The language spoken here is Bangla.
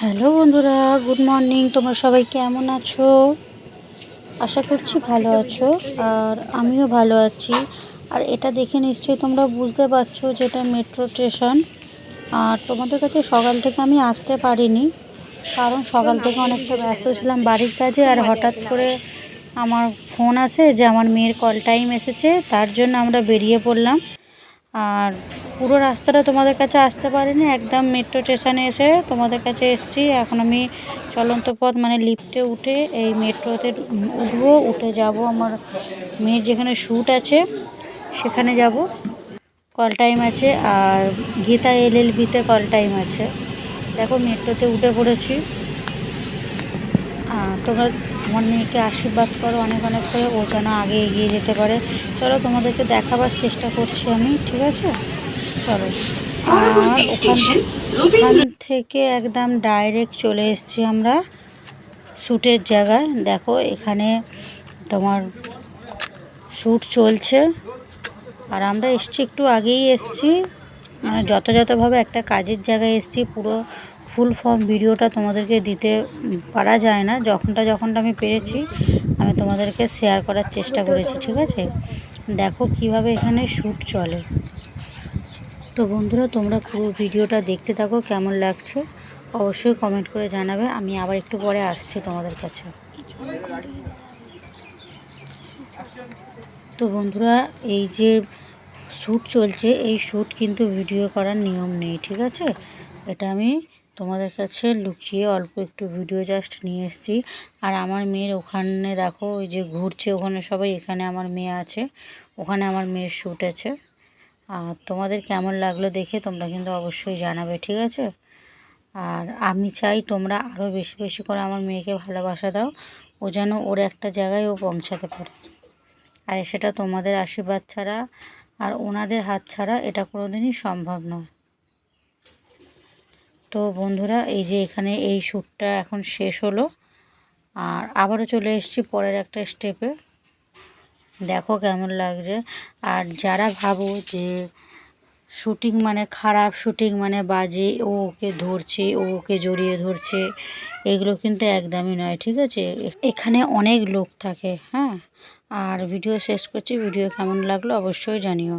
হ্যালো বন্ধুরা, গুড মর্নিং। তোমরা সবাই কেমন আছো? আশা করছি ভালো আছো। আর আমিও ভালো আছি। আর এটা দেখে নিশ্চয়ই তোমরা বুঝতে পারছো যে এটা মেট্রো স্টেশন। আর তোমাদের কাছে সকাল থেকে আমি আসতে পারিনি, কারণ সকাল থেকে অনেকটা ব্যস্ত ছিলাম বাড়ির কাজে। আর হঠাৎ করে আমার ফোন আসে যে আমার মেয়ের কল টাইম এসেছে, তার জন্য আমরা বেরিয়ে পড়লাম। আর পুরো রাস্তাটা তোমাদের কাছে আসতে পারিনি, একদম মেট্রো স্টেশনে এসে তোমাদের কাছে এসেছি। এখন আমি চলন্ত পথ মানে লিফটে উঠে এই মেট্রোতে উঠবো, উঠে যাব আমার মেয়ের যেখানে শ্যুট আছে সেখানে যাব। কল টাইম আছে, আর গীতা এলএলবিতে কল টাইম আছে। দেখো মেট্রোতে উঠে পড়েছি। তোমরা আমার মেয়েকে আশীর্বাদ করো অনেক অনেক করে, ও যেন আগে এগিয়ে যেতে পারে। চলো তোমাদেরকে দেখাবার চেষ্টা করছি আমি, ঠিক আছে? চলো। আর ওখান থেকে একদম ডাইরেক্ট চলে এসেছি আমরা শ্যুটের জায়গায়। দেখো এখানে তোমার শ্যুট চলছে, আর আমরা এসছি একটু আগেই এসছি, মানে যথাযথভাবে একটা কাজের জায়গায় এসছি। পুরো ফুল ফর্ম ভিডিওটা তোমাদেরকে দিতে পারা যায় না, যখনটা আমি পেরেছি আমি তোমাদেরকে শেয়ার করার চেষ্টা করেছি, ঠিক আছে? দেখো কিভাবে এখানে শ্যুট চলে। তো বন্ধুরা, তোমরা পুরো ভিডিওটা দেখতে থাকো, কেমন লাগছে অবশ্যই কমেন্ট করে জানাবে। আমি আবার একটু পরে আসছি তোমাদের কাছে। তো বন্ধুরা, এই যে শ্যুট চলছে, এই শ্যুট কিন্তু ভিডিও করার নিয়ম নেই, ঠিক আছে? এটা আমি তোমাদের কাছে লুকিয়ে অল্প একটু ভিডিও জাস্ট নিয়ে এসেছি। আর আমার মেয়ের ওখানে দেখো, ওই যে ঘুরছে ওখানে সবাই, এখানে আমার মেয়ে আছে, ওখানে আমার মেয়ের শ্যুট আছে। আর তোমাদের কেমন লাগলো দেখে তোমরা কিন্তু অবশ্যই জানাবে, ঠিক আছে? আর আমি চাই তোমরা আরও বেশি বেশি করে আমার মেয়েকে ভালোবাসা দাও, ও যেন ওর একটা জায়গায় ও পৌঁছাতে পারে। আর সেটা তোমাদের আশীর্বাদ ছাড়া আর ওনাদের হাত ছাড়া এটা কোনো দিনই সম্ভব নয়। তো বন্ধুরা, এই যে এখানে এই শ্যুটটা এখন শেষ হলো, আর আবারও চলে এসেছি পরের একটা স্টেপে। দেখো কেমন লাগছে। আর যারা ভাবো যে শ্যুটিং মানে খারাপ, শ্যুটিং মানে বাজে, ও ওকে ধরছে, ও ওকে জড়িয়ে ধরছে, এগুলো কিন্তু একদমই নয়, ঠিক আছে? এখানে অনেক লোক থাকে, হ্যাঁ। আর ভিডিও শেষ করছি। ভিডিও কেমন লাগলো অবশ্যই জানিও।